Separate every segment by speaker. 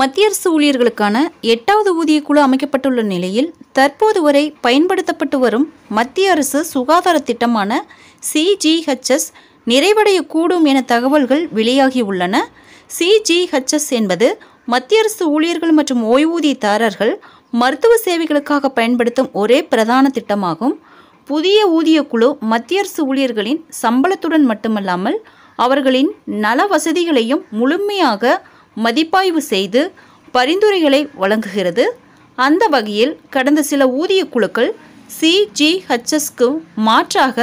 Speaker 1: மத்திய அரசு ஊழியர்களுக்கான 8வது ஊதியக்குழு அமைக்கப்பட்டுள்ள நிலையில் தற்போது வரை பயன்படுத்தப்பட்டு வரும் மத்திய அரசு சுகாதார திட்டமான CGHS நிறைவடையக்கூடும் என தகவல்கள் வெளியாகியுள்ளன. CGHS என்பது மத்திய அரசு ஊழியர்கள் மற்றும் ஓய்வூதியதாரர்கள் மருத்துவ சேவைகளுக்காக பயன்படுத்தும் ஒரே பிரதான திட்டமாகும். புதிய ஊதியக்குழு மத்திய அரசு ஊழியர்களின் சம்பளத்துடன் மட்டுமல்லாமல் அவர்களின் நல வசதிகளையும் முழுமையாக மதிப்பாய்வு செய்து பரிந்துரைகளை வழங்குகிறது. அந்த வகையில் கடந்த சில ஊதிய குழுக்கள் CGHSக்கு மாற்றாக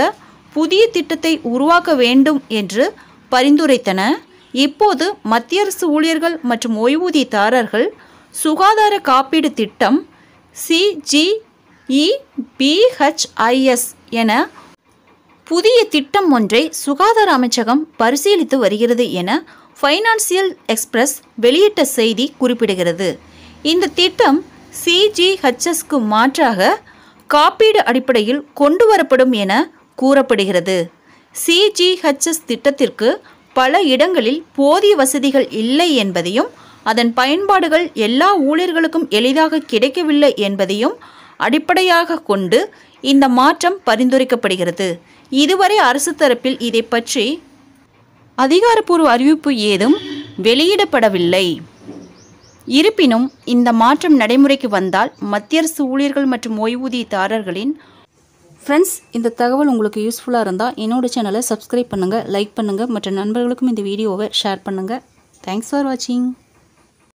Speaker 1: புதிய திட்டத்தை உருவாக்க வேண்டும் என்று பரிந்துரைத்தன. இப்போது மத்திய அரசு ஊழியர்கள் மற்றும் ஓய்வூதியதாரர்கள் சுகாதார காப்பீடு திட்டம் CGEBHIS என புதிய திட்டம் ஒன்றை சுகாதார அமைச்சகம் பரிசீலித்து வருகிறது என ஃபைனான்சியல் எக்ஸ்பிரஸ் வெளியிட்ட செய்தி குறிப்பிடுகிறது. இந்த திட்டம் CGHSக்கு மாற்றாக காப்பீடு அடிப்படையில் கொண்டு வரப்படும் என கூறப்படுகிறது. CGHS திட்டத்திற்கு பல இடங்களில் போதிய வசதிகள் இல்லை என்பதையும் அதன் பயன்பாடுகள் எல்லா ஊழியர்களுக்கும் எளிதாக கிடைக்கவில்லை என்பதையும் அடிப்படையாக கொண்டு இந்த மாற்றம் பரிந்துரைக்கப்படுகிறது. இதுவரை அரசு தரப்பில் இதை பற்றி அதிகாரப்பூர்வ அறிவிப்பு ஏதும் வெளியிடப்படவில்லை. இருப்பினும் இந்த மாற்றம் நடைமுறைக்கு வந்தால் மத்திய அரசு ஊழியர்கள் மற்றும் ஓய்வூதியதாரர்களின் ஃப்ரெண்ட்ஸ், இந்த தகவல் உங்களுக்கு யூஸ்ஃபுல்லாக இருந்தால் என்னோட சேனலை சப்ஸ்கிரைப் பண்ணுங்கள், லைக் பண்ணுங்கள், மற்ற நண்பர்களுக்கும் இந்த வீடியோவை ஷேர் பண்ணுங்கள். தேங்க்ஸ் ஃபார் வாட்சிங்.